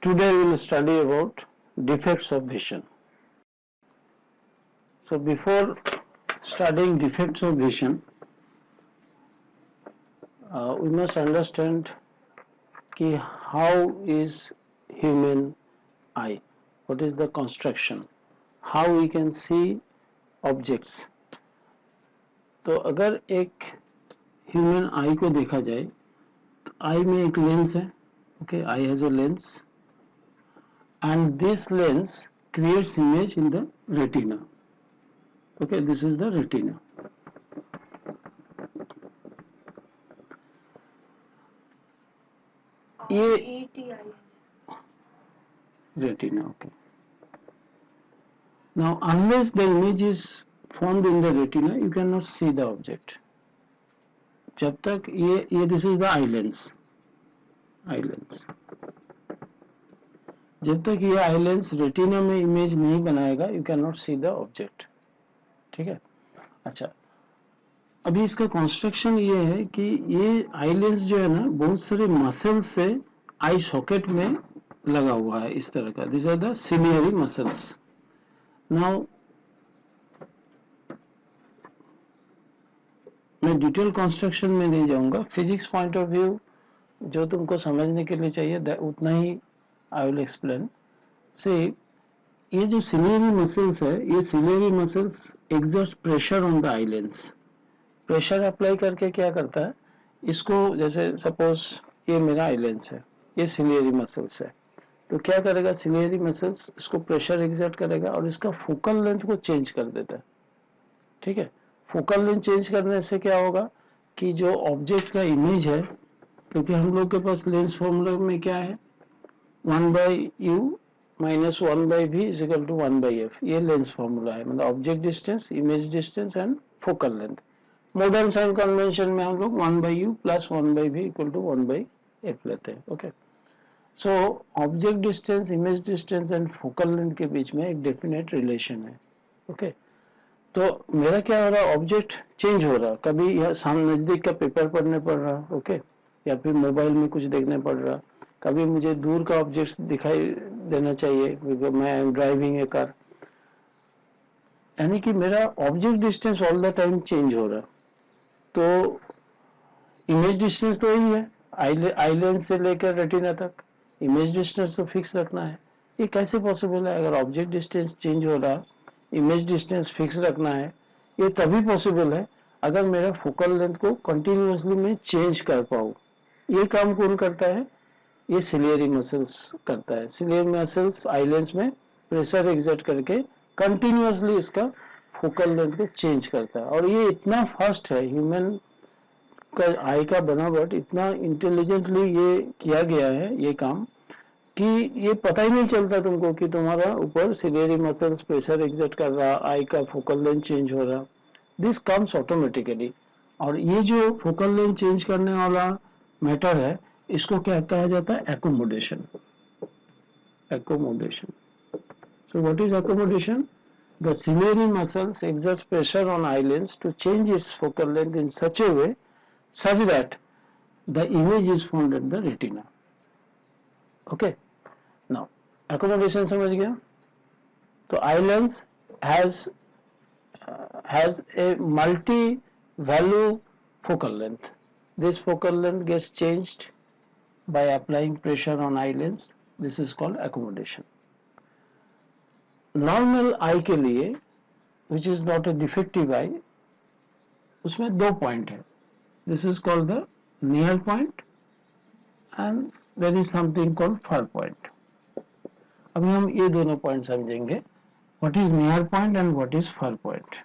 Today we will study about defects of vision. So before studying defects of vision, we must understand कि how is human eye, what is the construction, how we can see objects. तो अगर एक human आई को देखा जाए तो आई में एक लेंस है, okay, I has a lens and this lens creates image in the retina. Okay, this is the retina. ये retina, okay. Now unless the image is formed in the retina, you cannot see the object. जब तक ये this is the eye lens. जब तक ये eye lens retina में image नहीं बनाएगा you can not see the object. ठीक है. अच्छा, अभी इसका कंस्ट्रक्शन ये है कि ये आई लेंस जो है ना बहुत सारे मसल्स से आई सॉकेट में लगा हुआ है इस तरह का. This are the ciliary muscles. Now मैं डिटेल कंस्ट्रक्शन में नहीं जाऊंगा. फिजिक्स पॉइंट ऑफ व्यू जो तुमको समझने के लिए चाहिए उतना ही I will explain. See, ये जो ciliary muscles है, ये ciliary muscles exert pressure on the eye lens. Pressure apply करके क्या करता है, इसको जैसे suppose ये मेरा eye lens है, ये ciliary muscles है, तो क्या करेगा ciliary muscles इसको pressure exert करेगा और इसका focal length को change कर देता है. ठीक है. focal length change करने से क्या होगा कि जो object का image है, क्योंकि हम लोग के पास lens formula में क्या है 1 by u minus 1 by v is equal to 1 by f. ये लेंस फॉर्मूला है. मतलब object distance, image distance and focal length. Modern sign convention में हम लोग 1 by u plus 1 by v equal to 1 by f लेते हैं. Okay. So object distance, image distance and focal length के बीच में एक डेफिनेट रिलेशन है. ओके. तो मेरा क्या हो रहा, ऑब्जेक्ट चेंज हो रहा. कभी यह सामने नजदीक का पेपर पढ़ने पड़ रहा, ओके, या फिर मोबाइल में कुछ देखने पड़ रहा. कभी मुझे दूर का ऑब्जेक्ट दिखाई देना चाहिए, मैं ड्राइविंग ए कार, यानी कि मेरा object distance all the time change हो रहा. तो इमेज डिस्टेंस तो यही है, आई लेंस से लेकर रेटिना तक इमेज डिस्टेंस तो फिक्स रखना है. ये कैसे पॉसिबल है? अगर ऑब्जेक्ट डिस्टेंस चेंज हो रहा, इमेज डिस्टेंस फिक्स रखना है, ये तभी पॉसिबल है अगर मेरा फोकल लेंथ को कंटिन्यूअसली मैं चेंज कर पाऊँ. ये काम कौन करता है? ये सिलियरी मसल्स करता है. सिलियरी मसल्स आई लेंस में प्रेशर एग्जर्ट करके कंटिन्यूअसली इसका फोकल लेंथ को चेंज करता है. और ये इतना फास्ट है, ह्यूमन का आई का बनावट इतना इंटेलिजेंटली ये किया गया है ये काम, कि ये पता ही नहीं चलता तुमको कि तुम्हारा ऊपर सिलियरी मसल्स प्रेशर एग्जर्ट कर रहा, आई का फोकल लेंथ चेंज हो रहा. This comes automatically. और ये जो फोकल लेंथ चेंज करने वाला मैटर है, इसको क्या कहा जाता है? Accommodation. Accommodation. So what is accommodation? The ciliary muscles exert pressure on eye lens to change its focal length in such a way such that the image is formed at the retina. Okay. Now accommodation समझ गया? तो eye lens has a multi-value focal length. This focal length gets changed by applying pressure on eye lens. This is called accommodation. Normal eye के लिए, which is not a defective eye, उसमें दो point है. This is called the near point and there is something called far point. अभी हम ये दोनों point समझेंगे. What is near point and what is far point?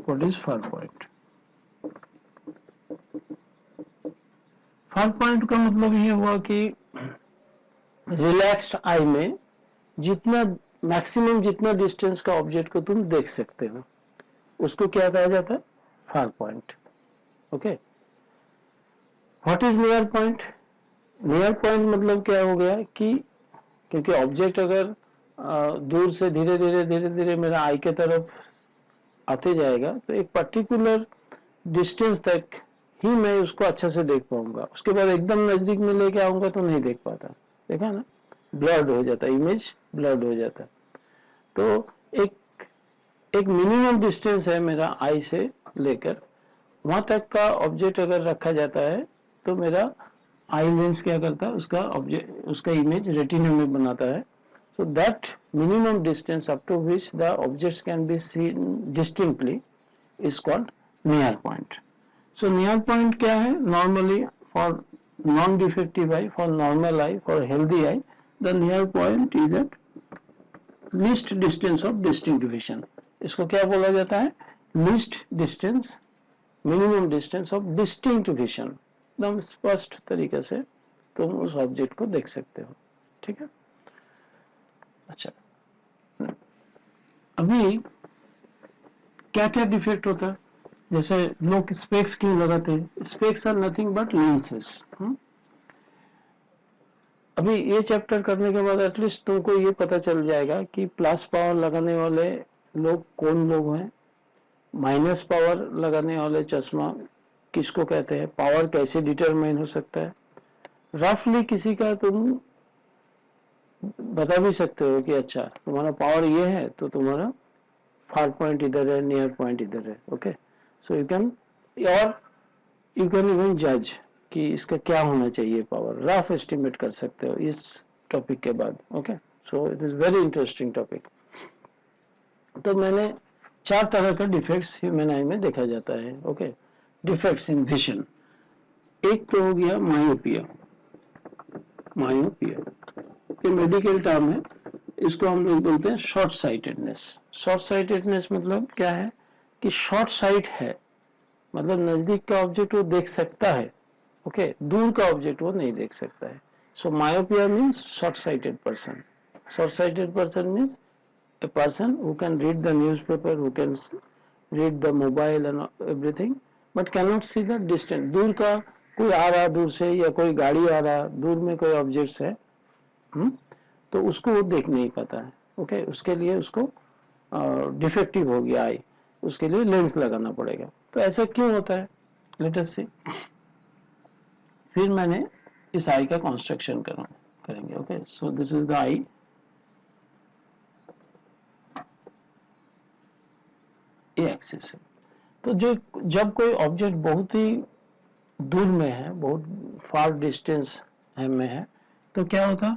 What is far point? Far point का मतलब ये हुआ कि रिलैक्स्ड आई में जितना मैक्सिमम जितना डिस्टेंस का ऑब्जेक्ट को तुम देख सकते हो उसको क्या कहा जाता है? Far point. Okay. What is near point? Near point मतलब क्या हो गया कि क्योंकि ऑब्जेक्ट अगर दूर से धीरे धीरे मेरा आई के तरफ आते जाएगा तो एक पर्टिकुलर डिस्टेंस तक ही मैं उसको अच्छे से देख पाऊंगा, उसके बाद एकदम नजदीक में लेके आऊंगा तो नहीं देख पाता, देखा ना, ब्लर्ड हो जाता, इमेज ब्लर्ड हो जाता। तो एक एक मिनिमम डिस्टेंस है मेरा आई से लेकर वहां तक का ऑब्जेक्ट अगर रखा जाता है तो मेरा आई लेंस क्या करता है, उसका ऑब्जेक्ट, उसका इमेज रेटिना में बनाता है। So that minimum distance up to which the objects can be seen distinctly is called near point. So near point क्या है, normally for non defective eye, for normal eye, for healthy eye, the near point is at least distance of distinct vision. इसको क्या बोला जाता है, least distance, minimum distance of distinct vision, एकदम स्पष्ट तरीके से तुम उस ऑब्जेक्ट को देख सकते हो, ठीक है। अच्छा, अभी क्या क्या डिफेक्ट होता है, जैसे लोग स्पेक्स क्यों लगाते हैं, specs are nothing but lenses. अभी ये चैप्टर करने के बाद एटलीस्ट तुमको ये पता चल जाएगा कि प्लस पावर लगाने वाले लोग कौन लोग हैं, माइनस पावर लगाने वाले चश्मा किसको कहते हैं, पावर कैसे डिटरमाइन हो सकता है। रफली किसी का तुम बता भी सकते हो कि अच्छा तुम्हारा पावर ये है तो तुम्हारा फार पॉइंट इधर है, नियर पॉइंट इधर है, ओके। सो यू कैन, और यू कैन इवन जज कि इसका क्या होना चाहिए पावर, रफ एस्टिमेट कर सकते हो इस टॉपिक के बाद, okay. So it is very interesting topic. तो मैंने 4 तरह का डिफेक्ट्स ह्यूमन आई में देखा जाता है, ओके। डिफेक्ट्स इन विजन, एक तो हो गया मायोपिया। मायोपिया ये मेडिकल टर्म है, इसको हम लोग बोलते हैं शॉर्ट साइटेडनेस। शॉर्ट साइटेडनेस मतलब क्या है कि शॉर्ट साइट है, मतलब नजदीक का ऑब्जेक्ट वो देख सकता है, ओके, दूर का ऑब्जेक्ट वो नहीं देख सकता है। So myopia means short sighted person. Short sighted person means a person who can read the newspaper, who can read the mobile and everything, but cannot see the distance. दूर का कोई आ रहा दूर से, या कोई गाड़ी आ रहा दूर में, कोई ऑब्जेक्ट्स है, तो उसको वो देख नहीं पाता है, ओके। उसके लिए उसको डिफेक्टिव हो गया आई, उसके लिए लेंस लगाना पड़ेगा। तो ऐसा क्यों होता है, लेट अस सी। फिर मैंने इस आई का कंस्ट्रक्शन करेंगे, okay. So this is the eye, ये एक्सिस है। तो जो जब कोई ऑब्जेक्ट बहुत ही दूर में है, बहुत फार डिस्टेंस में है, तो क्या होता,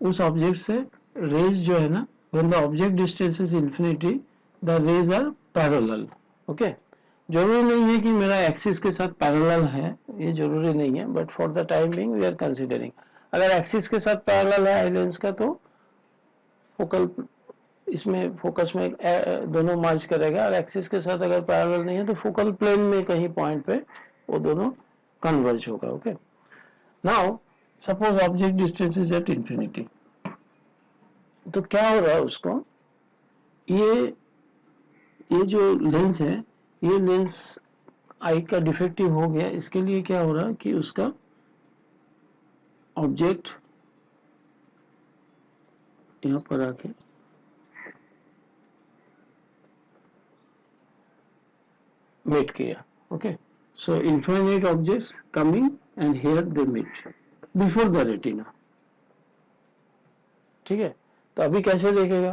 उस ऑब्जेक्ट से रेज जो है ना, when the object distance is infinity the rays are parallel, okay. जरूरी नहीं है कि मेरा एक्सिस के साथ पैरेलल है, ये जरूरी नहीं है, but for the time being we are considering. अगर एक्सिस के साथ पैरेलल है आई लेंस का तो फोकल, इसमें फोकस में दोनों मर्ज करेगा, और एक्सिस के साथ अगर पैरेलल नहीं है तो फोकल प्लेन में कहीं पॉइंट पे वो दोनों कन्वर्ज होगा, okay. Now suppose object distance is at infinity, तो क्या हो रहा है उसको, ये जो लेंस है, ये लेंस आई का डिफेक्टिव हो गया। इसके लिए क्या हो रहा है कि उसका ऑब्जेक्ट यहां पर आके meet किया, okay. So infinite objects coming and here they meet before the retina, ठीक है। तो अभी कैसे देखेगा,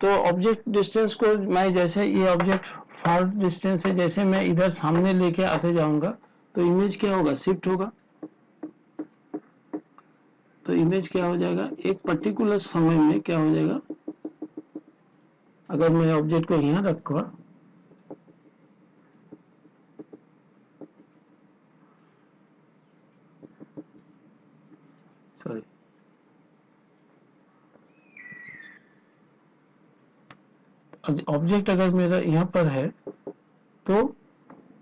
तो ऑब्जेक्ट डिस्टेंस को मैं, जैसे ये ऑब्जेक्ट फार डिस्टेंस है, जैसे मैं इधर सामने लेके आते जाऊंगा तो इमेज क्या होगा, शिफ्ट होगा। तो इमेज क्या हो जाएगा, एक पर्टिकुलर समय में क्या हो जाएगा, अगर मैं ऑब्जेक्ट को यहाँ रखूंगा, सॉरी, ऑब्जेक्ट अगर मेरा यहाँ पर है तो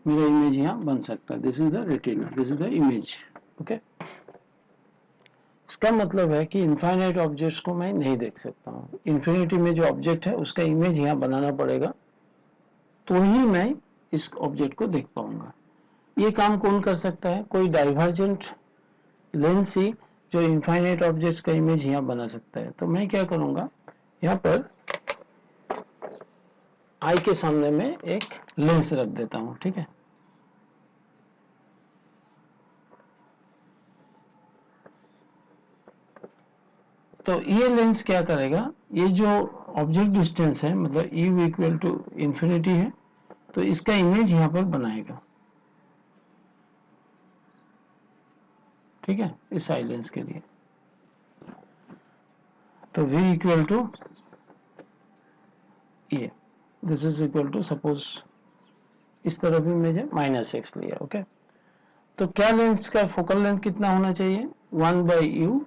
मेरा इमेज यहाँ बन सकता है। This is the retina, this is the image, okay. इसका मतलब है कि इनफाइनाइट ऑब्जेक्ट्स को मैं नहीं देख सकता हूँ। इन्फिनिटी में जो ऑब्जेक्ट है उसका इमेज यहाँ बनाना पड़ेगा, तो ही मैं इस ऑब्जेक्ट को देख पाऊंगा। ये काम कौन कर सकता है, कोई डाइवर्जेंट लेंस ही जो इनफाइनाइट ऑब्जेक्ट्स का इमेज यहाँ बना सकता है। तो मैं क्या करूंगा, यहाँ पर आई के सामने में एक लेंस रख देता हूँ, ठीक है। तो ये लेंस क्या करेगा, ये जो ऑब्जेक्ट डिस्टेंस है मतलब u इक्वल टू इंफिनिटी है, तो इसका इमेज यहाँ पर बनाएगा, ठीक है, इस आई लेंस के लिए। तो v इक्वल टू ये, this is equal to, suppose इस तरफ भी मैंने -x लिया, ओके। तो क्या लेंस का फोकल लेंथ कितना होना चाहिए, 1/u,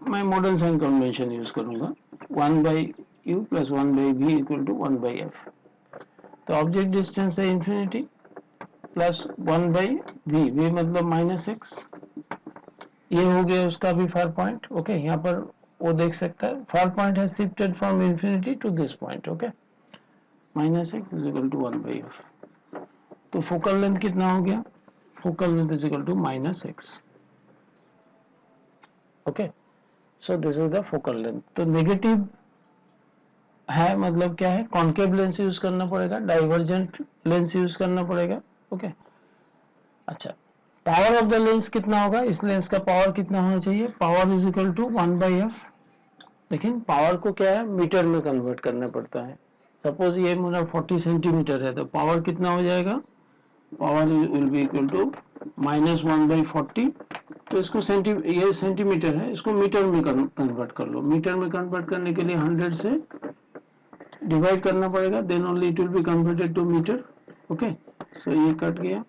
मैं मॉडर्न साइन कन्वेंशन यूज करूंगा, 1/u plus 1/v equal to 1/f। तो ऑब्जेक्ट डिस्टेंस है इंफिनिटी प्लस 1/v, v मतलब -x, ये हो गया उसका भी फार पॉइंट, ओके। यहाँ पर वो देख सकता है फार पॉइंट है shifted from infinity to this point, okay, -x is equal to 1/f। तो फोकल लेंथ कितना हो गया, focal length is equal to -x, okay. So this is the focal length. तो नेगेटिव है मतलब क्या है, कॉन्केव लेंस यूज करना पड़ेगा, डाइवर्जेंट लेंस यूज करना पड़ेगा, ओके। अच्छा, पावर ऑफ द लेंस कितना होगा, इस लेंस का पावर कितना होना चाहिए, power is equal to 1/f। लेकिन पावर को क्या है, मीटर में कन्वर्ट करना पड़ता है। सपोज ये मेरा 40 सेंटीमीटर है, तो पावर कितना हो जाएगा, power will be equal to -1/40। तो इसको ये सेंटीमीटर है, इसको मीटर में कन्वर्ट कर लो। मीटर में कन्वर्ट करने के लिए 100 से डिवाइड करना पड़ेगा, then only it will be converted to meter, okay. So ये कट गया,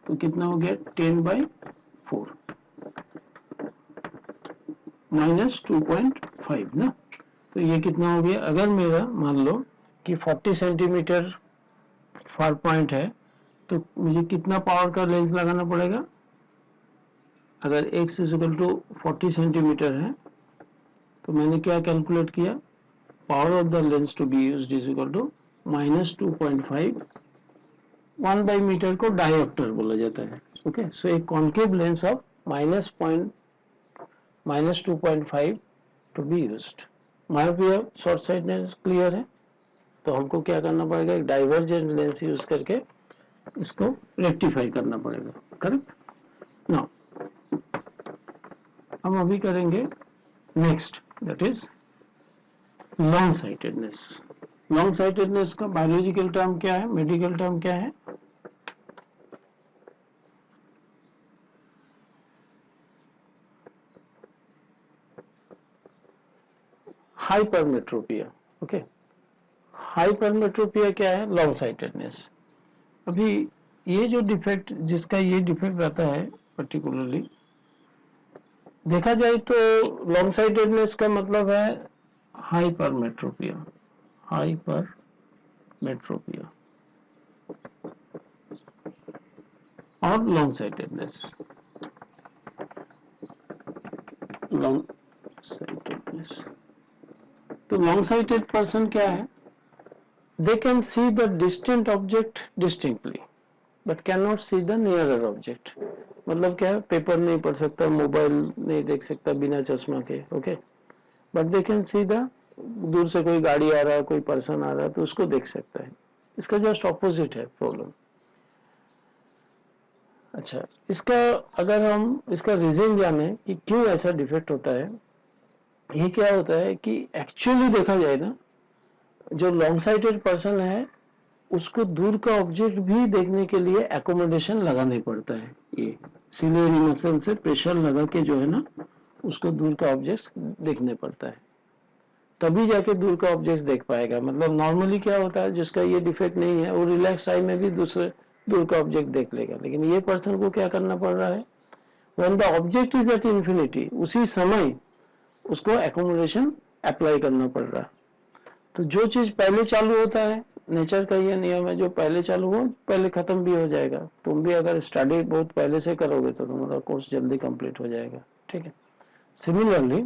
तो कितना हो गया, 10/4 -2.5 ना। तो ये कितना हो गया, अगर मेरा मान लो कि 40 सेंटीमीटर फार पॉइंट है, तो मुझे कितना पावर का लेंस लगाना पड़ेगा, अगर x is equal to 40 centimetre है, तो मैंने क्या कैलकुलेट किया, power of the lens to be used is equal to -2.5, 1/मीटर को डायोप्टर बोला जाता है, ओके। सो एक concave lens of -2.5 to be used. Myopia short sightedness clear है, तो हमको क्या करना पड़ेगा, एक डाइवर्जेंट लेंस यूज करके इसको रेक्टिफाई करना पड़ेगा, करेक्ट। नाउ हम अभी करेंगे next, that is long sightedness. Long sightedness का बायोलॉजिकल टर्म क्या है, मेडिकल टर्म क्या है, हाइपरमेट्रोपिया, ओके। हाइपरमेट्रोपिया क्या है, लॉन्ग साइटेडनेस। अभी ये जो डिफेक्ट, जिसका ये डिफेक्ट रहता है पर्टिकुलरली, देखा जाए तो लॉन्ग साइटेडनेस का मतलब है हाइपरमेट्रोपिया, हाइपरमेट्रोपिया और लॉन्ग साइटेडनेस। लॉन्ग साइटेडनेस, तो लॉन्ग साइटेड पर्सन क्या है, they can see the distant object distinctly but cannot see the nearer object। मतलब क्या है, पेपर नहीं पढ़ सकता, मोबाइल नहीं देख सकता बिना चश्मा के, okay, but they can see the, दूर से कोई गाड़ी आ रहा है, कोई पर्सन आ रहा है, तो उसको देख सकता है। इसका जस्ट ऑपोजिट है प्रॉब्लम। अच्छा, इसका अगर हम इसका रीजन जाने कि क्यों ऐसा डिफेक्ट होता है, ये क्या होता है कि एक्चुअली देखा जाए ना, जो लॉन्ग साइटेड पर्सन है उसको दूर का ऑब्जेक्ट भी देखने के लिए एकोमोडेशन लगाने पड़ता है। ये सिलियरी मसल से प्रेशर लगा के जो है ना, उसको दूर का ऑब्जेक्ट्स देखने पड़ता है, तभी जाके दूर का ऑब्जेक्ट्स देख पाएगा। मतलब नॉर्मली क्या होता है, जिसका ये डिफेक्ट नहीं है वो रिलैक्स टाइम में भी दूसरे दूर का ऑब्जेक्ट देख लेगा, लेकिन ये पर्सन को क्या करना पड़ रहा है, when the object is at infinity, उसी समय उसको एकोमोडेशन अप्लाई करना पड़ रहा है। तो जो चीज पहले चालू होता है, नेचर का ये नियम है, जो पहले चालू हो पहले खत्म भी हो जाएगा। तुम भी अगर स्टडी बहुत पहले से करोगे तो तुम्हारा कोर्स जल्दी कंप्लीट हो जाएगा, ठीक है। सिमिलरली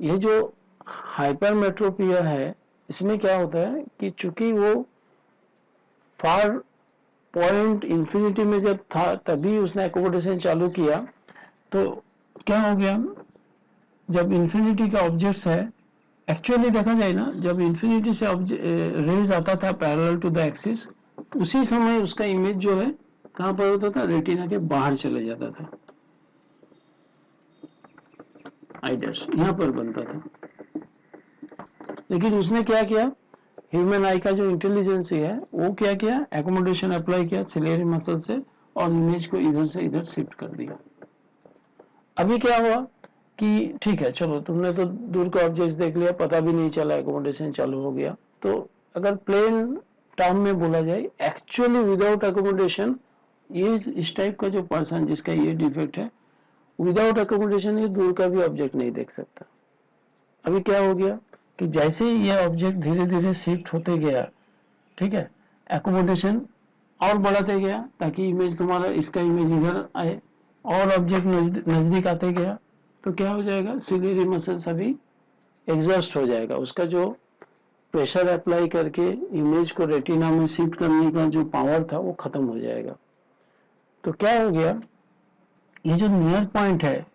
ये जो हाइपरमेट्रोपिया है, इसमें क्या होता है कि चूंकि वो फार पॉइंट इंफिनिटी में जब था तभी उसने एकोमोडेशन चालू किया, तो क्या हो गया, जब इंफिनिटी का ऑब्जेक्ट्स है, एक्चुअली देखा जाए ना, जब इंफिनिटी से रेज आता था पैरेलल टू द एक्सिस, उसी समय उसका इमेज जो है कहां पर होता था, रेटिना के बाहर चले जाता था। आइडर्स यहाँ पर बनता था। लेकिन उसने क्या किया, ह्यूमन आई का जो इंटेलिजेंस है वो क्या किया, एकोमोडेशन अप्लाई किया सिलियरी मसल से और इमेज को इधर से इधर शिफ्ट कर दिया। अभी क्या हुआ कि ठीक है चलो तुमने तो दूर का ऑब्जेक्ट देख लिया, पता भी नहीं चला, एकोमोडेशन चालू हो गया। तो अगर प्लेन टर्म में बोला जाए, एक्चुअली विदाउट एकोमोडेशन ये इस टाइप का जो पर्सन जिसका ये डिफेक्ट है, विदाउट एकोमोडेशन ये दूर का भी ऑब्जेक्ट नहीं देख सकता। अभी क्या हो गया कि जैसे ही ये ऑब्जेक्ट धीरे धीरे शिफ्ट होते गया, ठीक है, एकोमोडेशन और बढ़ाते गया ताकि इमेज तुम्हारा इसका इमेज इधर आए, और ऑब्जेक्ट नजदीक आते गया, तो क्या हो जाएगा, सिलियरी मसल्स अभी एग्जॉस्ट हो जाएगा। उसका जो प्रेशर अप्लाई करके इमेज को रेटिना में शिफ्ट करने का जो पावर था वो खत्म हो जाएगा। तो क्या हो गया, ये जो नियर पॉइंट है,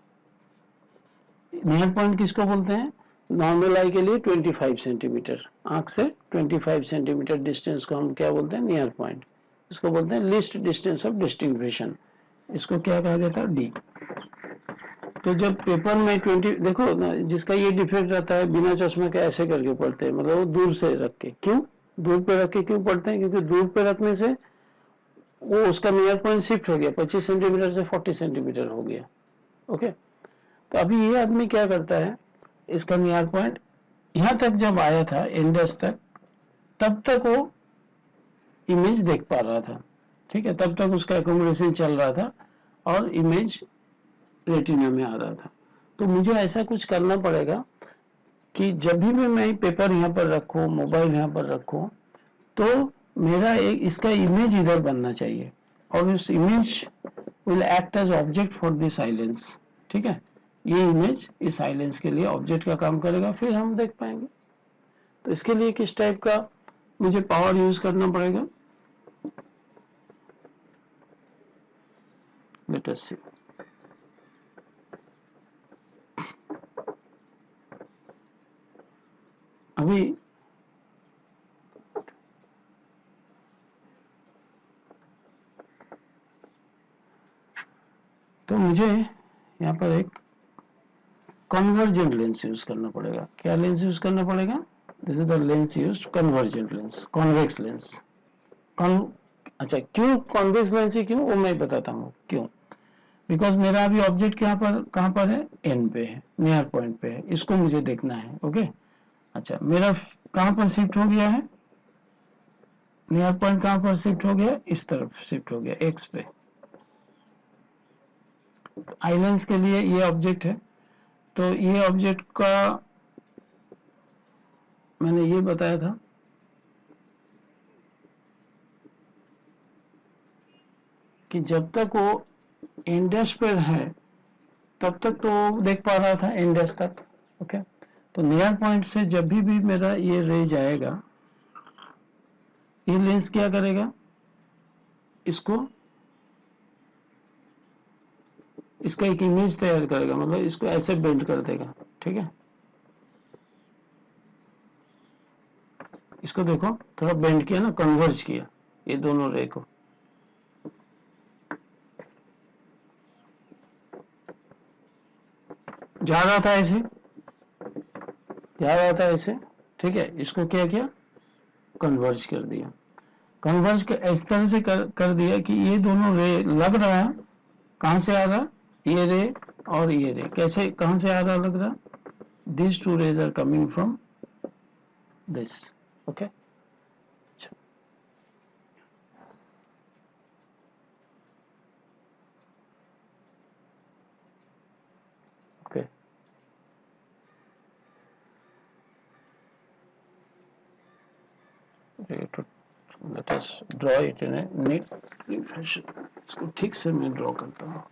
नियर पॉइंट किसको बोलते हैं, नॉर्मल आई के लिए 25 सेंटीमीटर, आंख से 25 सेंटीमीटर डिस्टेंस को हम क्या बोलते हैं, नियर पॉइंट। इसको बोलते हैं लीस्ट डिस्टेंस ऑफ डिस्टिंग्विशन, इसको क्या कहा जाता है, डी। तो जब पेपर में 20 देखो ना, जिसका ये डिफेक्ट रहता है बिना चश्मे के ऐसे करके पढ़ते हैं, मतलब वो दूर से रख के, क्यों दूर पे रख के क्यों पढ़ते हैं, क्योंकि दूर पे रखने से वो उसका नियर पॉइंट शिफ्ट हो गया, 25 सेंटीमीटर से 40 सेंटीमीटर हो गया। ओके, तो अभी ये आदमी क्या करता है, इसका नियर पॉइंट यहाँ तक जब आया था इंडेक्स तक, तब तक वो इमेज देख पा रहा था, ठीक है, तब तक उसका एकोमोडेशन चल रहा था और इमेज रेटिना में आ रहा था। तो मुझे ऐसा कुछ करना पड़ेगा कि जब भी मैं पेपर यहाँ पर रखूँ, मोबाइल यहाँ पर रखूँ, तो मेरा एक इसका इमेज इधर बनना चाहिए, और इस image will act as object for the silence. ठीक है, ये इमेज इस साइलेंस के लिए ऑब्जेक्ट का काम करेगा, फिर हम देख पाएंगे। तो इसके लिए किस टाइप का मुझे पावर यूज करना पड़ेगा, लेट अस सी। अभी तो मुझे यहाँ पर एक कन्वर्जेंट लेंस यूज करना पड़ेगा। क्या लेंस यूज करना पड़ेगा, this is the lens use, convergent lens, convex lens. अच्छा, क्यों कॉन्वेक्स लेंस है, क्यों, वो मैं बताता हूँ क्यों। बिकॉज मेरा अभी ऑब्जेक्ट कहाँ पर है, एन पे है, नियर पॉइंट पे है, इसको मुझे देखना है। ओके, अच्छा मेरा कहाँ पर शिफ्ट हो गया है, नियर पॉइंट कहाँ पर शिफ्ट हो गया, इस तरफ शिफ्ट हो गया, एक्स पे। आई लेंस के लिए ये ऑब्जेक्ट है, तो ये ऑब्जेक्ट का मैंने ये बताया था कि जब तक वो इंडेक्स पर है तब तक तो देख पा रहा था इंडेक्स तक। ओके, तो नियर पॉइंट से जब भी मेरा ये रे जाएगा, ये लेंस क्या करेगा, इसको, इसका एक इमेज तैयार करेगा, मतलब इसको ऐसे बेंड कर देगा। ठीक है, इसको देखो थोड़ा बेंड किया ना, कन्वर्ज किया ये दोनों रे को। जा रहा था ऐसे, जा रहा था ऐसे, ठीक है, इसको क्या किया, कन्वर्ज कर दिया। कन्वर्ज इस तरह से कर दिया कि ये दोनों रे लग रहा है, कहां से आ रहा, ये रे और ये रे कैसे, कहां से आ रहा, लग रहा, these two rays are coming from this. Okay, okay, let us draw it in a neat fashion. इसको ठीक से मैं ड्रॉ करता हूँ।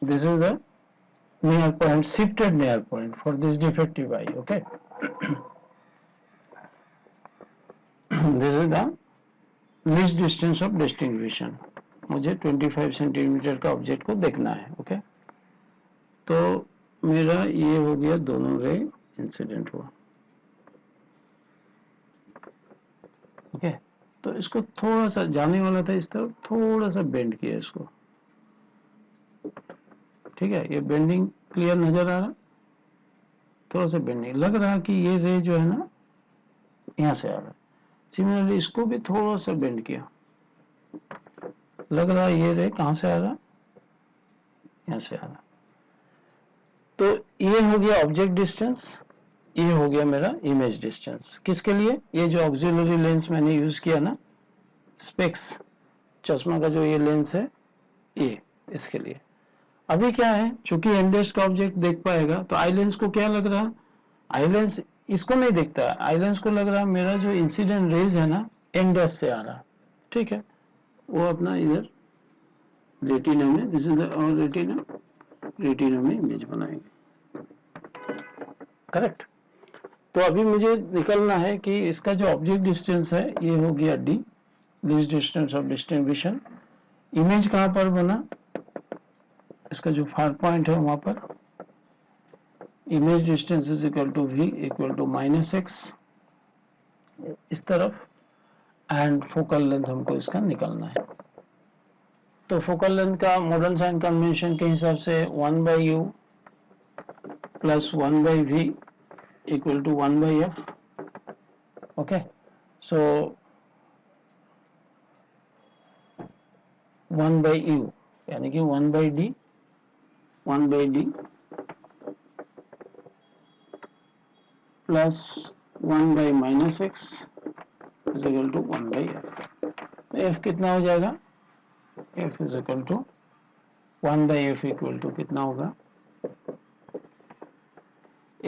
This is the near point, shifted near point for this defective eye. Okay. This is the least distance of distinguishing. मुझे 25 centimetre का object को देखना है. ओके, तो मेरा ये हो गया, दोनों रे इंसिडेंट हुआ. ओके, तो इसको थोड़ा सा जाने वाला था इस तरफ, थोड़ा सा बेंड किया इसको. ठीक है, ये बेंडिंग क्लियर नजर आ रहा, थोड़ा सा बेंडिंग लग रहा कि ये रे जो है ना यहाँ से आ रहा. सिमिलरली इसको भी थोड़ा सा बेंड किया, लग रहा ये रे कहाँ से आ रहा, यहाँ से आ रहा. तो ये हो गया ऑब्जेक्ट डिस्टेंस, ये हो गया मेरा इमेज डिस्टेंस. किसके लिए? ये जो ऑक्सिलरी लेंस मैंने यूज किया ना, स्पेक्स चश्मा का जो ये लेंस है, ये इसके लिए. अभी क्या है, चूंकि एंडेस्ट का ऑब्जेक्ट देख पाएगा, तो आई लेंस को क्या लग रहा, आई लेंस इसको नहीं दिखता, आई लेंस को लग रहा मेरा जो इंसिडेंट रेज है ना एंडेस्ट से आ रहा. ठीक है, वो अपना इधर रेटिना में, दिस इज और रेटिना में इमेज बनाएंगे. करेक्ट. तो अभी मुझे निकलना है कि इसका जो ऑब्जेक्ट डिस्टेंस है ये हो गया D, least distance of distinction. Image कहाँ पर बना, इसका जो फार पॉइंट है वहां पर. Image distance is equal to V equal to -x इस तरफ, एंड फोकल लेंथ हमको इसका निकालना है. तो फोकल लेंथ का मॉडर्न साइन कन्वेंशन के हिसाब से 1/u plus 1/v equal to 1/f. Okay, so 1/u यानी कि 1/d plus 1/-x is equal to 1/f. f कितना हो जाएगा, f is equal to 1/f equal to कितना होगा,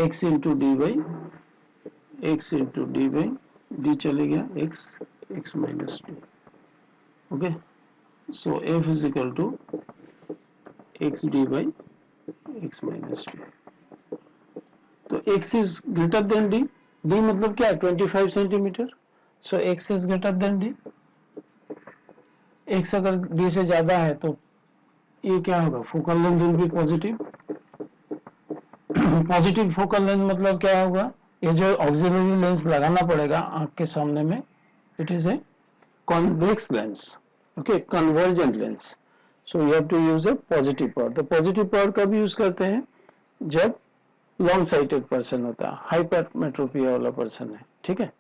x into D by D चले गया x minus 2. Okay, so f is equal to x D by x minus 2. तो x is greater than d, d मतलब क्या है 25 centimetre. So x is greater than d. x अगर d से ज्यादा है तो ये क्या होगा, focal length will be positive. Positive focal length मतलब क्या होगा, ये जो ऑक्सिलरी लेंस लगाना पड़ेगा आंख के सामने में, it is a convex lens. Okay, convergent lens. So you have to use a positive power. तो पॉजिटिव पावर कब यूज करते हैं, जब लॉन्ग साइटेड पर्सन होता है, हाइपरमेट्रोपिया वाला पर्सन है. ठीक है,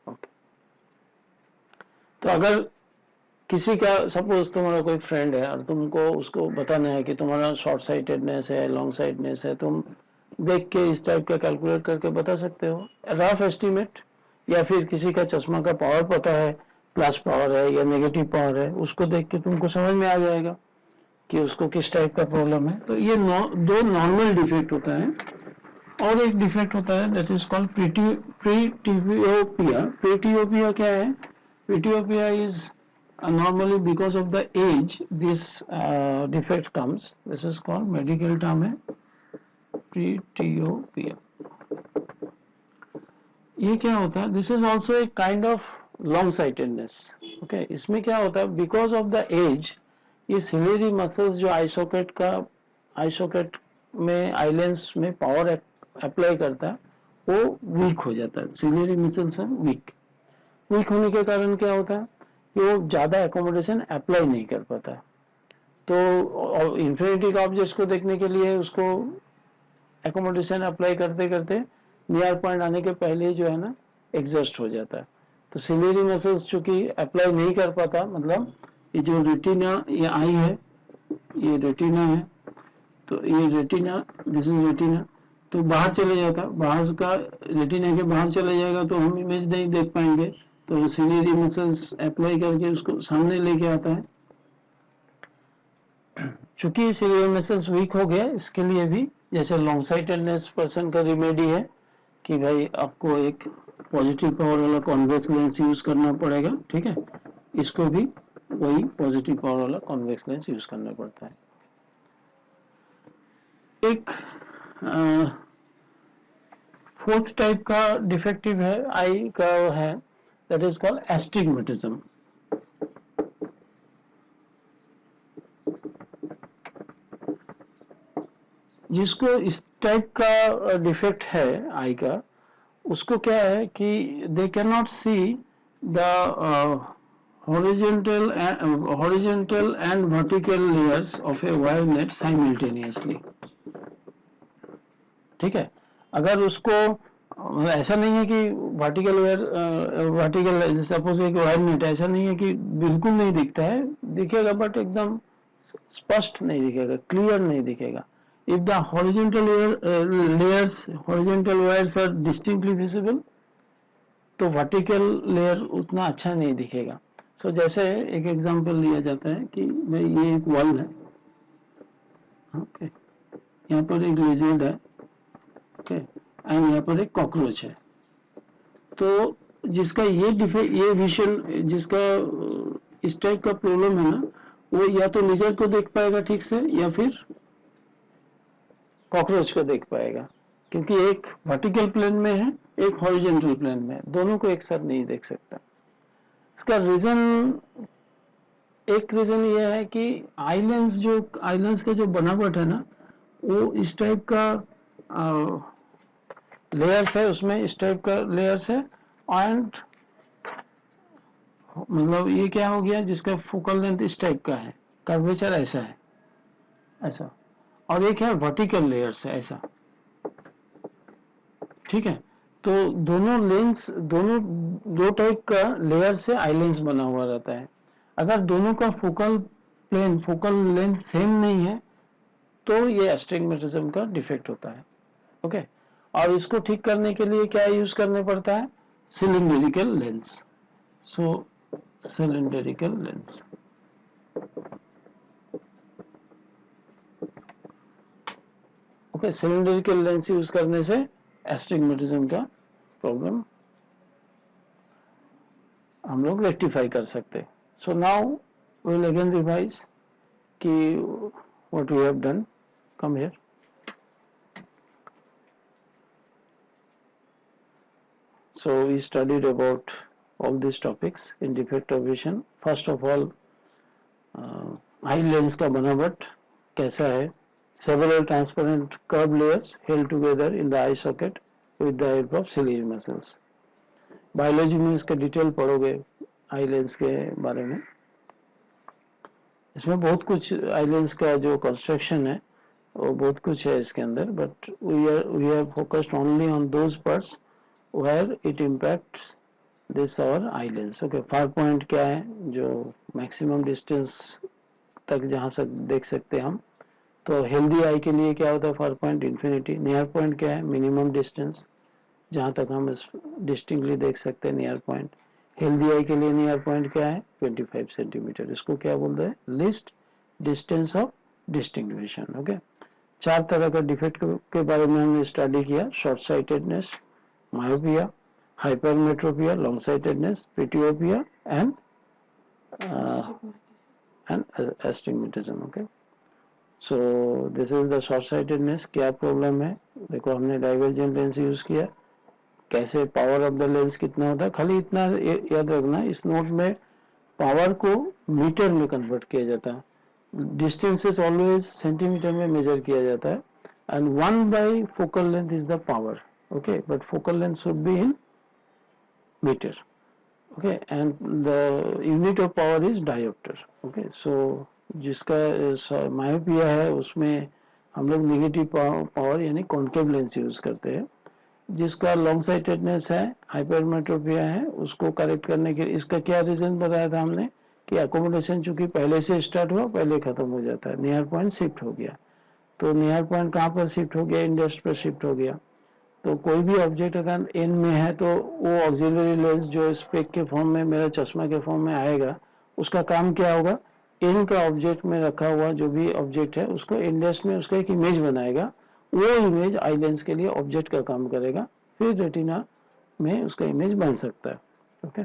ओके. तो अगर किसी का, सपोज तुम्हारा कोई फ्रेंड है और तुमको उसको बताना है कि तुम्हारा शॉर्ट साइटेडनेस है, लॉन्ग साइटनेस है, तुम देख के इस टाइप का कैलकुलेट करके बता सकते हो, रफ एस्टिमेट. या फिर किसी का चश्मा का पावर पता है, प्लस पावर है या नेगेटिव पावर है, उसको देख के तुमको समझ में आ जाएगा कि उसको किस टाइप का प्रॉब्लम है. तो ये दो नॉर्मल डिफेक्ट होता है, और एक डिफेक्ट होता है दैट इज कॉल्ड प्रीटियोपिया. प्रीटियोपिया क्या है, प्रीटियोपिया is normally because of the age this defect comes. This is called, medical term है प्रीटियोपिया. ये क्या होता है, this is also a kind of long sightedness. Okay, इसमें क्या होता है, बिकॉज ऑफ द एज ये सिलेरी मसल्स जो आई सॉकेट में आई लेंस में पावर अप्लाई करता है वो वीक हो जाता है. सिलेरी मसल्स है वीक होने के कारण क्या होता है, वो ज्यादा एकोमोडेशन अप्लाई नहीं कर पाता. तो इंफिनिटी का ऑब्जेक्ट्स को देखने के लिए उसको एकोमोडेशन अप्लाई करते करते नियर पॉइंट आने के पहले जो है ना एग्जॉस्ट हो जाता है. तो सिलेरी मसल्स चूंकि अप्लाई नहीं कर पाता, मतलब ये जो रेटिना, ये आई है, ये रेटिना है, तो ये रेटिना, दिस इज रेटिना, तो बाहर चले जाता, बाहर का रेटिना के बाहर चले जाएगा तो हम इमेज नहीं देख पाएंगे. तो सिलेरी मसल्स अप्लाई करके उसको सामने लेके आता है. चूंकि सिलेरी मसल्स वीक हो गया, इसके लिए भी जैसे लॉन्ग साइटेडनेस पर्सन का रिमेडी है कि भाई आपको एक पॉजिटिव पावर वाला कॉन्वेक्स लेंस यूज करना पड़ेगा. ठीक है, इसको भी वही पॉजिटिव पावर वाला कॉन्वेक्स लेंस यूज करना पड़ता है. एक फोर्थ टाइप का डिफेक्टिव है आई का है, दैट इज कॉल्ड एस्टिग्मेटिज्म। जिसको इस टाइप का डिफेक्ट है आई का, उसको क्या है कि they can not see the horizontal and vertical layers of a wire net simultaneously। ठीक है, अगर उसको ऐसा नहीं है कि वर्टिकल सपोज एक वायर नेट, ऐसा नहीं है कि बिल्कुल नहीं दिखता है, दिखेगा बट एकदम स्पष्ट नहीं दिखेगा, क्लियर नहीं दिखेगा। If the horizontal horizontal wires are distinctly visible, तो वर्टिकल लेयर उतना अच्छा नहीं दिखेगा। सो जैसे एक एग्जांपल लिया जाता है कि भाई ये एक वॉल है, ओके, यहाँ पर एक लेजेंड है, ओके, एंड यहाँ पर एक कॉकरोच है। तो जिसका ये विजन, जिसका इस टाइप का प्रॉब्लम है ना, वो या तो लेजर को देख पाएगा ठीक से या फिर कॉकरोच को देख पाएगा, क्योंकि एक वर्टिकल प्लेन में है, एक हॉरिजॉन्टल प्लेन में है, दोनों को एक साथ नहीं देख सकता। इसका रीजन, एक रीजन ये है कि आइलैंड्स का जो बनावट है ना, वो इस टाइप का लेयर्स है, उसमें इस टाइप का लेयर्स है, एंड मतलब ये क्या हो गया, जिसका फोकल लेंथ इस टाइप का है, कर्वेचर ऐसा है, ऐसा, और एक है वर्टिकल लेयर्स है ऐसा। ठीक है, तो दोनों लेंस, दो टाइप का लेयर से आइलैंड्स बना हुआ रहता है। अगर दोनों का फोकल लेंथ सेम नहीं है तो ये एस्टिग्मेटिज्म का डिफेक्ट होता है। ओके, और इसको ठीक करने के लिए क्या यूज करने पड़ता है, cylindrical lens. So cylindrical lens, okay, cylindrical lens use करने से एस्टिग्मेटिज्म का प्रॉब्लम हम लोग रेक्टिफाई कर सकते। So now we will again revise कि what we have done. Come here. So we studied about all these topics in defect of vision. First of all, eye lens का बनावट कैसा है, several transparent curved layers held together in the eye socket with the help of ciliary muscles. Biology में इसका detail पढ़ोगे eye lens के बारे में। इसमें बहुत कुछ आई लेंस का जो कंस्ट्रक्शन है वो बहुत कुछ है इसके अंदर, but we are focused only on those parts where it impacts this our eye lens. Okay, far point क्या है, जो मैक्सिमम डिस्टेंस तक जहाँ से देख सकते हैं हम। तो हेल्दी आई के लिए क्या होता है far point, infinity. Near point क्या है, मिनिमम डिस्टेंस जहाँ तक हम डिस्टिंक्टली देख सकते हैं नियर पॉइंट। हेल्दी आई के लिए नियर पॉइंट क्या है, 25 सेंटीमीटर। इसको क्या बोलते हैं, लीस्ट डिस्टेंस ऑफ डिस्टिंग्विशन। ओके, 4 तरह का डिफेक्ट के बारे में हमने स्टडी किया, short sightedness, myopia, hypermetropia, long-sightedness, presbyopia, and astigmatism. Okay, so this is the short-sightedness. क्या प्रॉब्लम है, देखो हमने डाइवर्जेंट लेंस यूज किया, कैसे पावर ऑफ द लेंस कितना होता है, खाली इतना याद रखना, इस नोट में पावर को मीटर में कन्वर्ट किया जाता है, डिस्टेंसेस ऑलवेज सेंटीमीटर में मेजर किया जाता है, and 1 by focal length is the power. Okay, but focal length should be in meter. Okay, and the unit of power is diopter. Okay, so जिसका myopia है उसमें हम लोग नेगेटिव पावर यानी कॉन्केव लेंस यूज करते हैं। जिसका long sightedness है, हाइपरमेट्रोपिया है, उसको करेक्ट करने के लिए इसका क्या रीजन बताया था हमने कि अकोमोडेशन चूंकि पहले से स्टार्ट हुआ पहले खत्म हो जाता है, नियर पॉइंट शिफ्ट हो गया। तो नियर पॉइंट कहाँ पर शिफ्ट हो गया, इंडेक्स पर शिफ्ट हो गया। तो कोई भी ऑब्जेक्ट अगर एन में है तो वो ऑक्सिलरी लेंस जो स्पेक के फॉर्म में, मेरा चश्मा के फॉर्म में आएगा, उसका काम क्या होगा, एन का ऑब्जेक्ट में रखा हुआ जो भी ऑब्जेक्ट है उसको इंडेक्स में उसका एक इमेज बनाएगा, वो इमेज आई लेंस के लिए ऑब्जेक्ट का काम करेगा, फिर रेटिना में उसका इमेज बन सकता है। Okay,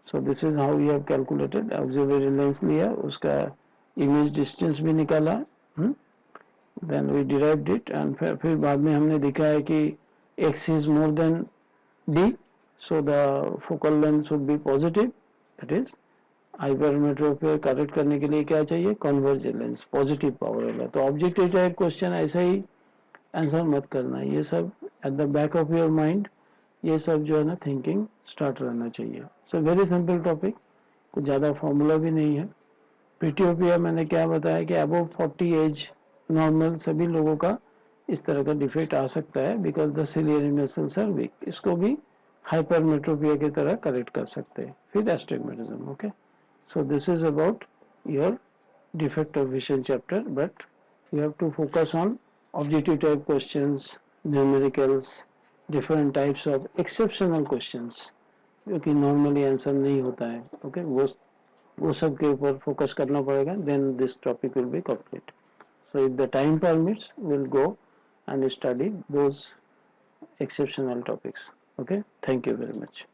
so this is how we have calculated, auxiliary lens लिया, उसका इमेज डिस्टेंस भी निकाला, then we derived it and फिर बाद में हमने दिखा है कि x is more than d, so the focal length should be positive, that is hypermetropia correct करने के लिए क्या चाहिए, कन्वर्जेंट लेंस, पॉजिटिव पावर वाला। तो ऑब्जेक्टिव टाइप क्वेश्चन ऐसा ही आंसर मत करना, ये सब at the back of your mind, ये सब जो है ना थिंकिंग स्टार्ट रहना चाहिए। सो वेरी सिंपल टॉपिक, कुछ ज़्यादा फॉर्मूला भी नहीं है। प्रीटियोपिया मैंने क्या बताया कि अबव 40 एज नॉर्मल सभी लोगों का इस तरह का डिफेक्ट आ सकता है, because the ciliary muscles are weak. इसको भी हाइपरमेट्रोपिया की तरह करेक्ट कर सकते हैं। फिर astigmatism, okay. So this is about your defect of vision chapter, but you have to focus on objective type questions, numericals, different types of exceptional questions, जो कि normally answer नहीं होता है, okay? वो सब के ऊपर focus करना पड़ेगा, then this topic will be complete. So if the time permits, we'll go and study those exceptional topics, okay? Thank you very much.